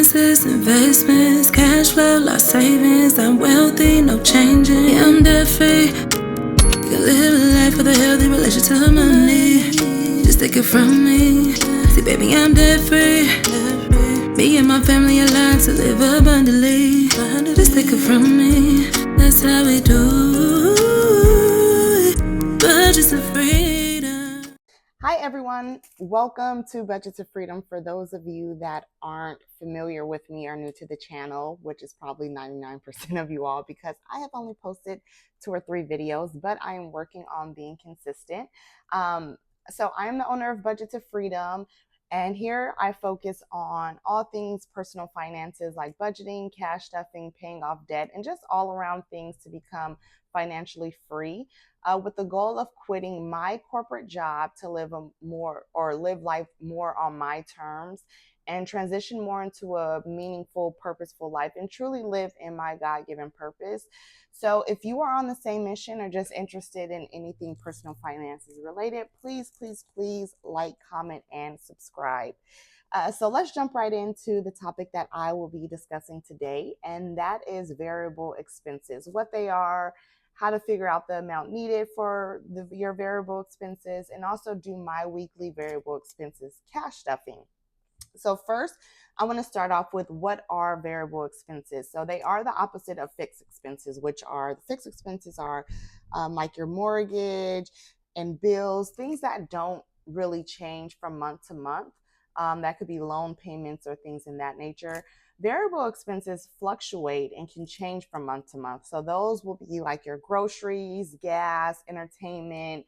expenses, investments, cash flow, life savings. I'm wealthy, no changing. Yeah, I'm debt free. You can live a life with a healthy relation to money. Just take it from me. See, baby, I'm debt free. Me and my family aligned to live abundantly. Just take it from me. That's how we do it. Budgets of freedom. Hi everyone, welcome to Budgets of Freedom. For those of you that aren't familiar with me or new to the channel, which is probably 99% of you all, because I have only posted 2 or 3 videos, but I am working on being consistent. So I am the owner of Budgets of Freedom, and here I focus on all things personal finances like budgeting, cash stuffing, paying off debt, and just all around things to become financially free. With the goal of quitting my corporate job to live life more on my terms and transition more into a meaningful, purposeful life and truly live in my God-given purpose. So if you are on the same mission or just interested in anything personal finances related, please like, comment, and subscribe. So let's jump right into the topic that I will be discussing today, and that is variable expenses, what they are, how to figure out the amount needed for your variable expenses, and also do my weekly variable expenses cash stuffing. So first, I want to start off with what are variable expenses. So they are the opposite of fixed expenses, which are the fixed expenses are like your mortgage and bills, things that don't really change from month to month. That could be loan payments or things in that nature. Variable expenses fluctuate and can change from month to month. So those will be like your groceries, gas, entertainment,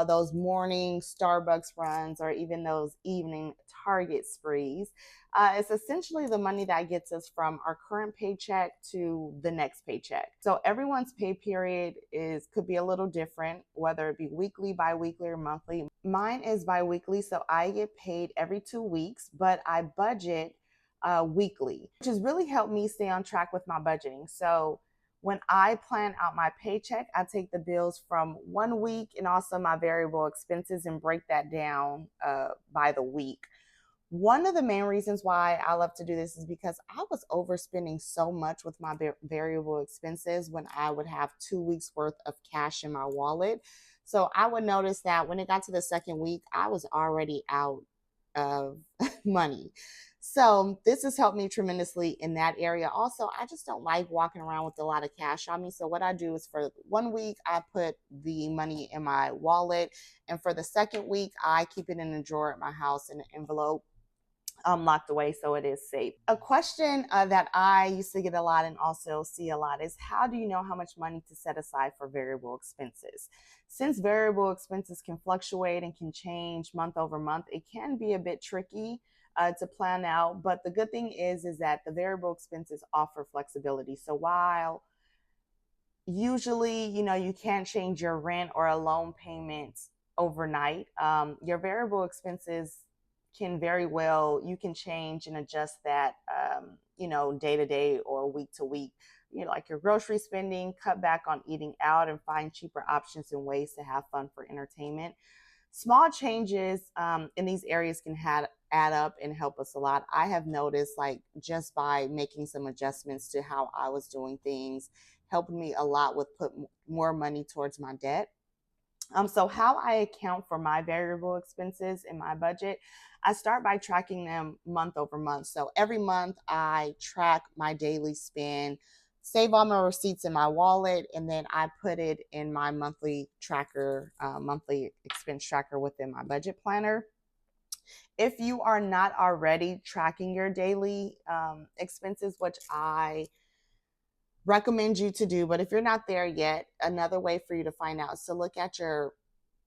those morning Starbucks runs, or even those evening Target sprees. It's essentially the money that gets us from our current paycheck to the next paycheck. So everyone's pay period could be a little different, whether it be weekly, bi-weekly, or monthly. Mine is bi-weekly, so I get paid every 2 weeks, but I budget weekly, which has really helped me stay on track with my budgeting. So when I plan out my paycheck, I take the bills from 1 week and also my variable expenses and break that down by the week. One of the main reasons why I love to do this is because I was overspending so much with my variable expenses when I would have 2 weeks worth of cash in my wallet. So I would notice that when it got to the second week, I was already out of money. So this has helped me tremendously in that area. Also, I just don't like walking around with a lot of cash on me. So what I do is for 1 week, I put the money in my wallet. And for the second week, I keep it in a drawer at my house in an envelope, locked away so it is safe. A question that I used to get a lot and also see a lot is, how do you know how much money to set aside for variable expenses? Since variable expenses can fluctuate and can change month over month, it can be a bit tricky to plan out. But the good thing is that the variable expenses offer flexibility. So while usually, you can't change your rent or a loan payment overnight, your variable expenses can very well, you can change and adjust that, day to day or week to week. Like your grocery spending, cut back on eating out and find cheaper options and ways to have fun for entertainment. Small changes in these areas can add up and help us a lot. I have noticed, like, just by making some adjustments to how I was doing things, helped me a lot with put more money towards my debt. So how I account for my variable expenses in my budget, I start by tracking them month over month. So every month I track my daily spend, save all my receipts in my wallet, and then I put it in my monthly tracker, monthly expense tracker within my budget planner. If you are not already tracking your daily expenses, which I recommend you to do, but if you're not there yet, another way for you to find out is to look at your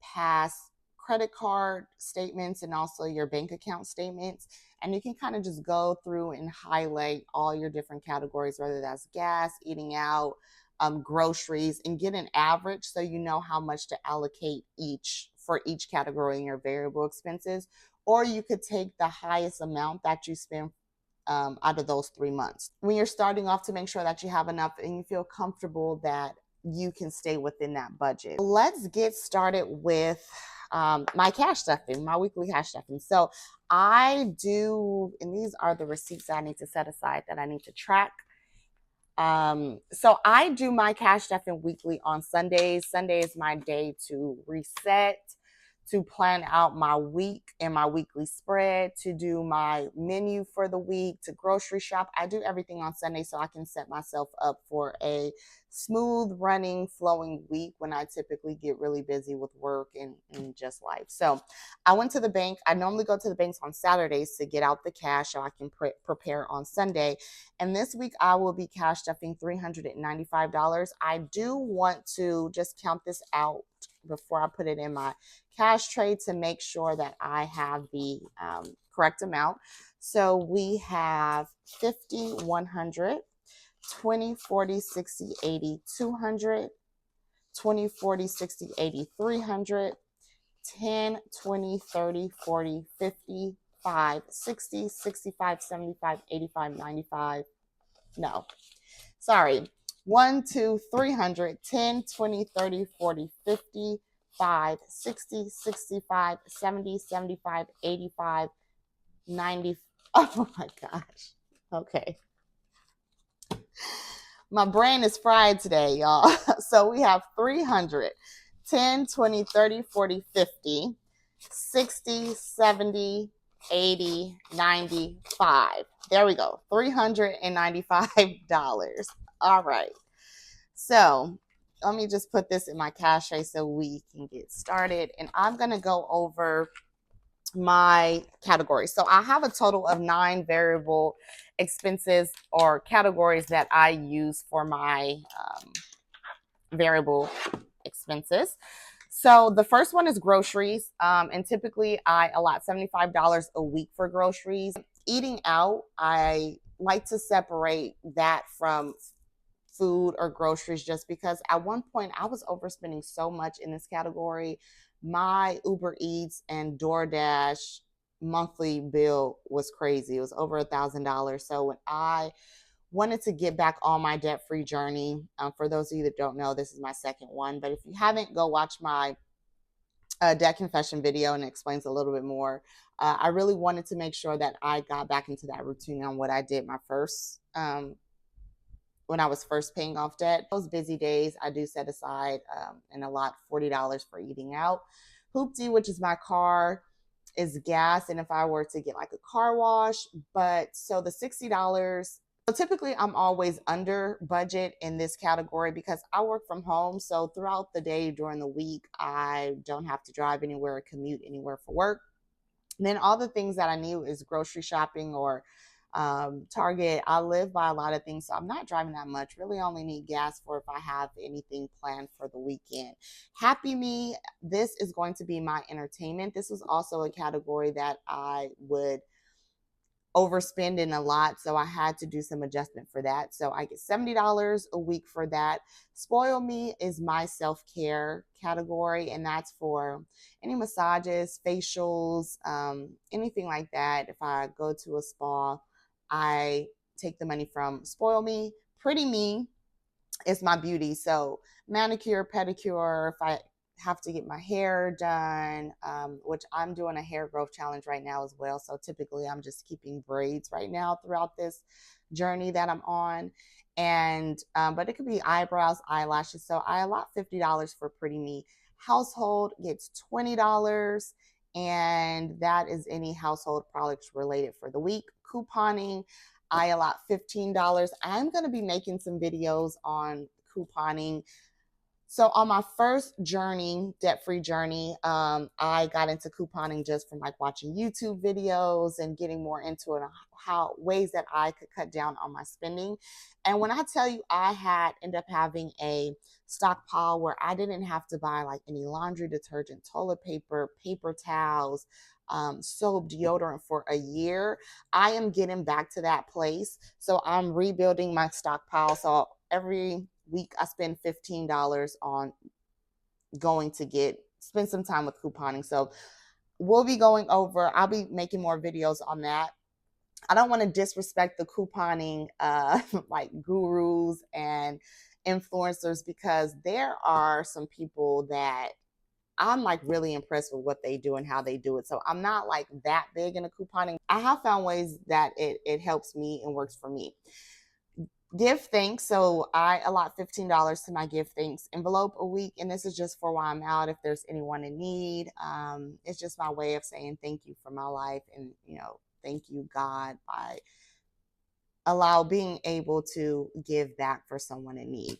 past credit card statements and also your bank account statements, and you can kind of just go through and highlight all your different categories, whether that's gas, eating out, groceries, and get an average so you know how much to allocate for each category in your variable expenses. Or you could take the highest amount that you spend out of those 3 months when you're starting off, to make sure that you have enough and you feel comfortable that you can stay within that budget. Let's get started with my cash stuffing, my weekly cash stuffing. So I do, and these are the receipts that I need to set aside that I need to track. So I do my cash stuffing weekly on Sundays. Sunday is my day to reset, to plan out my week and my weekly spread, to do my menu for the week, to grocery shop. I do everything on Sunday so I can set myself up for a smooth running, flowing week when I typically get really busy with work and just life. So I went to the bank. I normally go to the banks on Saturdays to get out the cash so I can prepare on Sunday. And this week I will be cash stuffing $395. I do want to just count this out before I put it in my cash tray to make sure that I have the correct amount. So we have 50, 100, 20, 40, 60, 80, 200, 20, 40, 60, 80, 300, 10, 20, 30, 40, 50, 5, 60, 65, 75, 85, 95. No, sorry. 1, 2, 300, 10, 20, 30, 40, 50, 5, 60, 65, 70, 75, 85, 90. Oh my gosh. Okay. My brain is fried today, y'all. So we have 300, 10, 20, 30, 40, 50, 60, 70, 80, 95. There we go. $395. All right. So let me just put this in my cash tray so we can get started. And I'm going to go over my categories. So I have a total of 9 variable expenses or categories that I use for my variable expenses. So the first one is groceries. And typically I allot $75 a week for groceries. Eating out, I like to separate that from food or groceries just because at one point I was overspending so much in this category. My Uber Eats and DoorDash monthly bill was crazy. It was over $1,000. So when I wanted to get back on my debt-free journey, for those of you that don't know, this is my second one. But if you haven't, go watch my debt confession video, and it explains a little bit more. I really wanted to make sure that I got back into that routine on what I did my first when I was first paying off debt. Those busy days, I do set aside and allot $40 for eating out. Hoopty, which is my car, is gas, and if I were to get like a car wash. But so the $60, so typically I'm always under budget in this category because I work from home. So throughout the day during the week, I don't have to drive anywhere or commute anywhere for work. And then all the things that I need is grocery shopping or Target. I live by a lot of things, so I'm not driving that much. Really only need gas for if I have anything planned for the weekend. Happy Me, this is going to be my entertainment. This was also a category that I would overspend in a lot, so I had to do some adjustment for that. So I get $70 a week for that. Spoil Me is my self-care category, and that's for any massages, facials, anything like that. If I go to a spa, I take the money from Spoil Me. Pretty Me is my beauty. So manicure, pedicure, if I have to get my hair done, which I'm doing a hair growth challenge right now as well. So typically I'm just keeping braids right now throughout this journey that I'm on. And, but it could be eyebrows, eyelashes. So I allot $50 for Pretty Me. Household gets $20. And that is any household products related for the week. Couponing, I allot $15. I'm going to be making some videos on couponing. So on my first journey, debt-free journey, I got into couponing just from like watching YouTube videos and getting more into it, how ways that I could cut down on my spending. And when I tell you, I ended up having a stockpile where I didn't have to buy like any laundry detergent, toilet paper, paper towels, soap, deodorant for a year. I am getting back to that place. So I'm rebuilding my stockpile. So every week I spend $15 on going to spend some time with couponing. So we'll be going over, I'll be making more videos on that. I don't want to disrespect the couponing like gurus and influencers, because there are some people that I'm like really impressed with what they do and how they do it. So I'm not like that big into couponing. I have found ways that it helps me and works for me. Give thanks. So I allot $15 to my give thanks envelope a week. And this is just for while I'm out, if there's anyone in need. It's just my way of saying thank you for my life. And, thank you, God, by being able to give back for someone in need.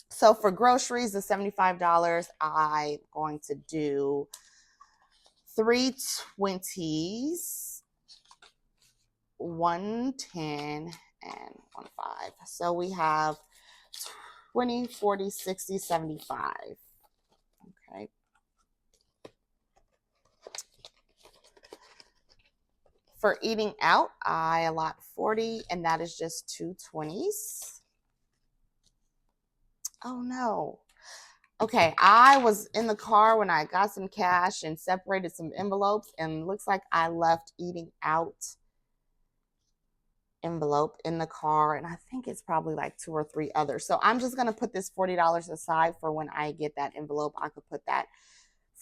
So for groceries, the $75, I'm going to do 3 20s, 1 10, and 1 5. So we have 20, 40, 60, 75. Okay. For eating out, I allot 40, and that is just 2 20s. Oh no. Okay, I was in the car when I got some cash and separated some envelopes, and looks like I left eating out envelope in the car, and I think it's probably like 2 or 3 others. So I'm just going to put this $40 aside for when I get that envelope. I could put that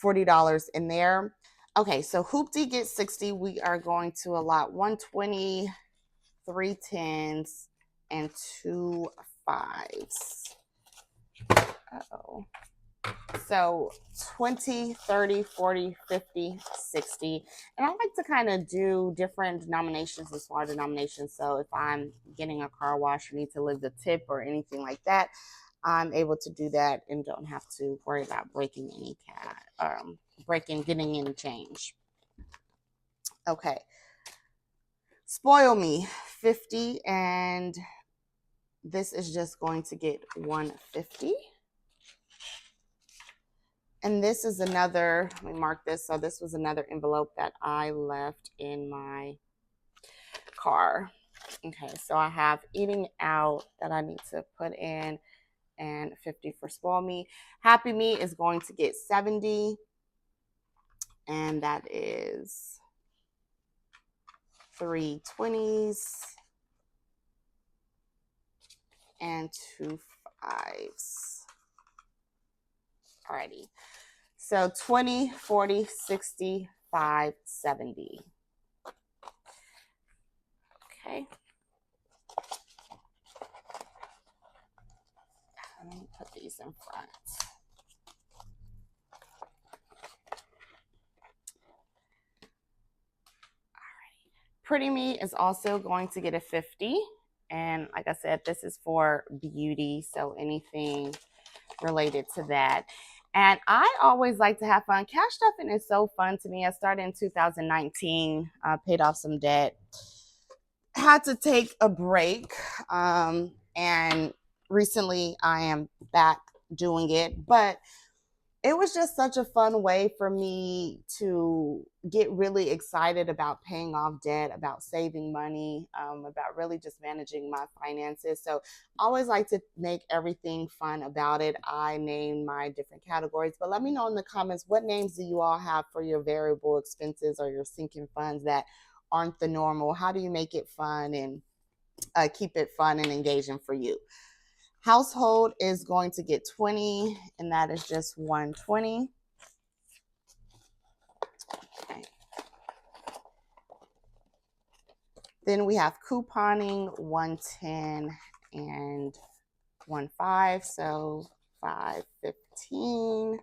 $40 in there. Okay, so Hoopty gets 60. We are going to allot 120, 3 10s, and 2 5s. Uh-oh. So 20, 30, 40, 50, 60. And I like to kind of do different denominations and smaller denominations. So if I'm getting a car wash or need to leave the tip or anything like that, I'm able to do that and don't have to worry about breaking any getting any change. Okay. Spoil me, 50, and this is just going to get 150. And this is another, let me mark this. So this was another envelope that I left in my car. Okay, so I have eating out that I need to put in, and 50 for spoil me. Happy me is going to get 70, and that is 3 20s and 2 5s. Alrighty. So 20, 40, 60, 5, 70. Okay. Let me put these in front. Pretty Me is also going to get a 50. And like I said, this is for beauty. So anything related to that. And I always like to have fun. Cash stuffing is so fun to me. I started in 2019, paid off some debt, had to take a break. And recently I am back doing it. But it was just such a fun way for me to get really excited about paying off debt, about saving money, about really just managing my finances. So I always like to make everything fun about it. I name my different categories, but let me know in the comments, what names do you all have for your variable expenses or your sinking funds that aren't the normal? How do you make it fun and keep it fun and engaging for you? Household is going to get 20, and that is just 120. Okay. Then we have couponing, 110 and 15, so 515.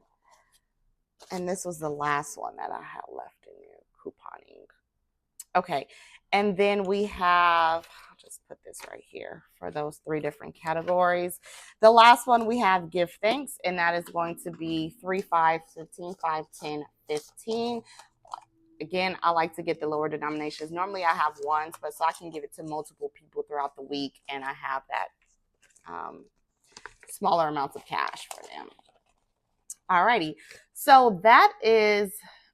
And this was the last one that I had left in here, couponing. Okay, and then we have, I'll just put this right here for those 3 different categories. The last one we have give thanks, and that is going to be 3, 5, 15, 5, 10, 15. Again, I like to get the lower denominations. Normally I have ones, but so I can give it to multiple people throughout the week, and I have that smaller amounts of cash for them. Alrighty, so that is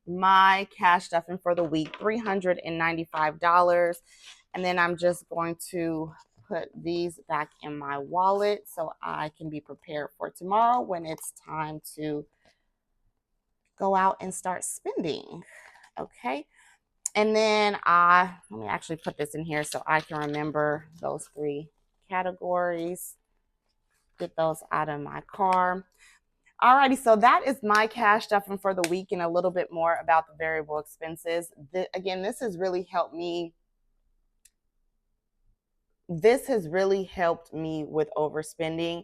my cash stuffing for the week, $395. And then I'm just going to put these back in my wallet so I can be prepared for tomorrow when it's time to go out and start spending. Okay. And then let me actually put this in here so I can remember those 3 categories. Get those out of my car. Alrighty, so that is my cash stuffing for the week and a little bit more about the variable expenses. Again, this has really helped me. This has really helped me with overspending,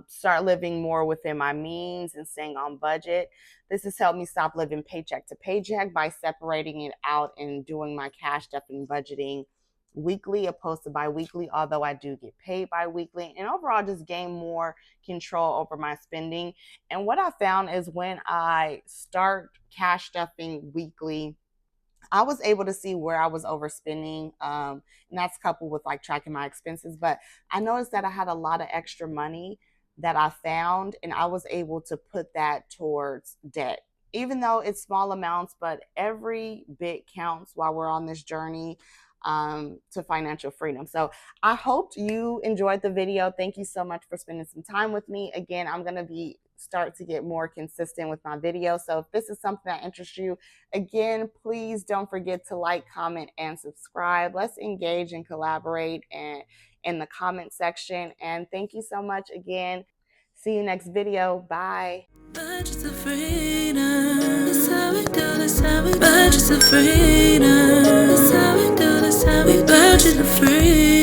start living more within my means and staying on budget. This has helped me stop living paycheck to paycheck by separating it out and doing my cash stuffing budgeting weekly opposed to bi-weekly, although I do get paid bi-weekly, and overall just gain more control over my spending. And what I found is when I start cash stuffing weekly, I was able to see where I was overspending, and that's coupled with like tracking my expenses. But I noticed that I had a lot of extra money that I found, and I was able to put that towards debt, even though it's small amounts. But every bit counts while we're on this journey to financial freedom. So I hoped you enjoyed the video. Thank you so much for spending some time with me. Again, I'm going to start to get more consistent with my videos. So if this is something that interests you, again, please don't forget to like, comment, and subscribe. Let's engage and collaborate in the comment section. And thank you so much again. See you next video. Bye. Budgets of freedom. That's how we do. That's how we. Budgets of freedom. That's how we do. That's how we. Budget of freedom.